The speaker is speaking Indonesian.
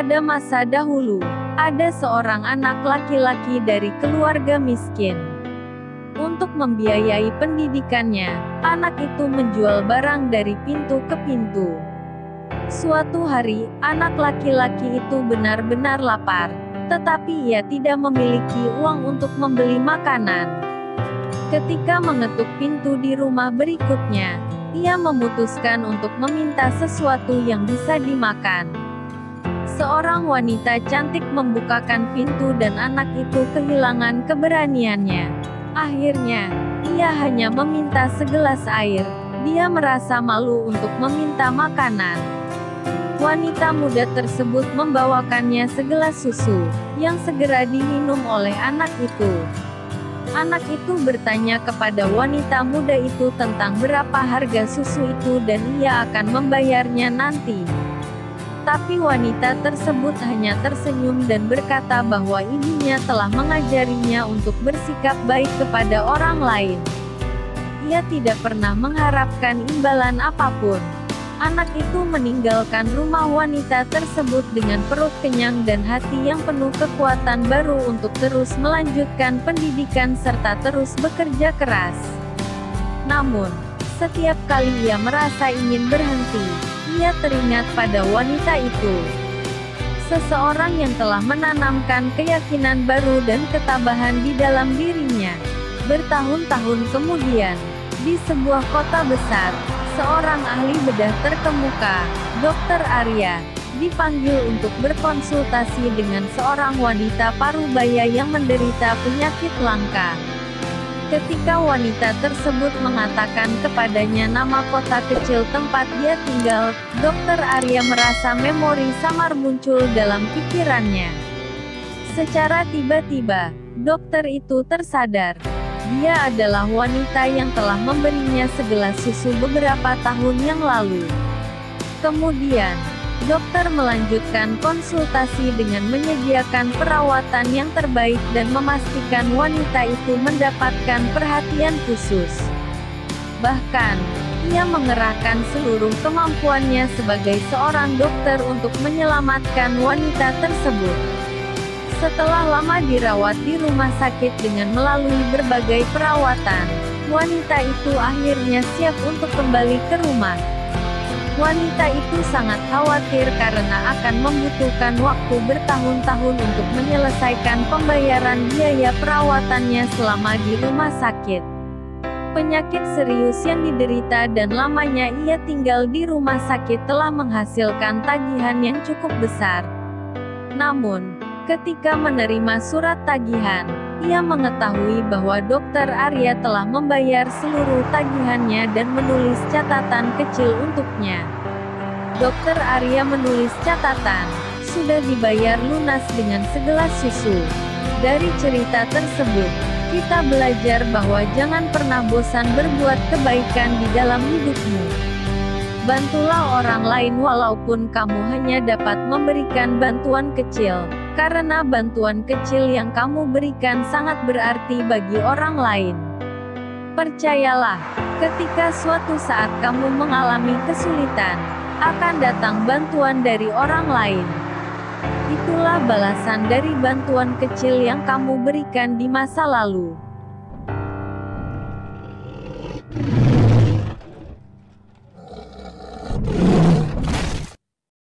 Pada masa dahulu, ada seorang anak laki-laki dari keluarga miskin. Untuk membiayai pendidikannya, anak itu menjual barang dari pintu ke pintu. Suatu hari, anak laki-laki itu benar-benar lapar, tetapi ia tidak memiliki uang untuk membeli makanan. Ketika mengetuk pintu di rumah berikutnya, ia memutuskan untuk meminta sesuatu yang bisa dimakan. Seorang wanita cantik membukakan pintu dan anak itu kehilangan keberaniannya. Akhirnya, ia hanya meminta segelas air. Dia merasa malu untuk meminta makanan. Wanita muda tersebut membawakannya segelas susu, yang segera diminum oleh anak itu. Anak itu bertanya kepada wanita muda itu tentang berapa harga susu itu dan ia akan membayarnya nanti. Tapi wanita tersebut hanya tersenyum dan berkata bahwa ibunya telah mengajarinya untuk bersikap baik kepada orang lain. Ia tidak pernah mengharapkan imbalan apapun. Anak itu meninggalkan rumah wanita tersebut dengan perut kenyang dan hati yang penuh kekuatan baru untuk terus melanjutkan pendidikan serta terus bekerja keras. Namun, setiap kali ia merasa ingin berhenti, ia teringat pada wanita itu. Seseorang yang telah menanamkan keyakinan baru dan ketabahan di dalam dirinya. Bertahun-tahun kemudian, di sebuah kota besar, seorang ahli bedah terkemuka, Dr. Arya, dipanggil untuk berkonsultasi dengan seorang wanita parubaya yang menderita penyakit langka. Ketika wanita tersebut mengatakan kepadanya nama kota kecil tempat dia tinggal, Dr. Arya merasa memori samar muncul dalam pikirannya. Secara tiba-tiba, dokter itu tersadar. Dia adalah wanita yang telah memberinya segelas susu beberapa tahun yang lalu. Kemudian, dokter melanjutkan konsultasi dengan menyediakan perawatan yang terbaik dan memastikan wanita itu mendapatkan perhatian khusus. Bahkan, ia mengerahkan seluruh kemampuannya sebagai seorang dokter untuk menyelamatkan wanita tersebut. Setelah lama dirawat di rumah sakit dengan melalui berbagai perawatan, wanita itu akhirnya siap untuk kembali ke rumah. Wanita itu sangat khawatir karena akan membutuhkan waktu bertahun-tahun untuk menyelesaikan pembayaran biaya perawatannya selama di rumah sakit. Penyakit serius yang diderita dan lamanya ia tinggal di rumah sakit telah menghasilkan tagihan yang cukup besar. Namun, ketika menerima surat tagihan, ia mengetahui bahwa Dr. Arya telah membayar seluruh tagihannya dan menulis catatan kecil untuknya. Dr. Arya menulis catatan, sudah dibayar lunas dengan segelas susu. Dari cerita tersebut, kita belajar bahwa jangan pernah bosan berbuat kebaikan di dalam hidupmu. Bantulah orang lain walaupun kamu hanya dapat memberikan bantuan kecil. Karena bantuan kecil yang kamu berikan sangat berarti bagi orang lain. Percayalah, ketika suatu saat kamu mengalami kesulitan, akan datang bantuan dari orang lain. Itulah balasan dari bantuan kecil yang kamu berikan di masa lalu.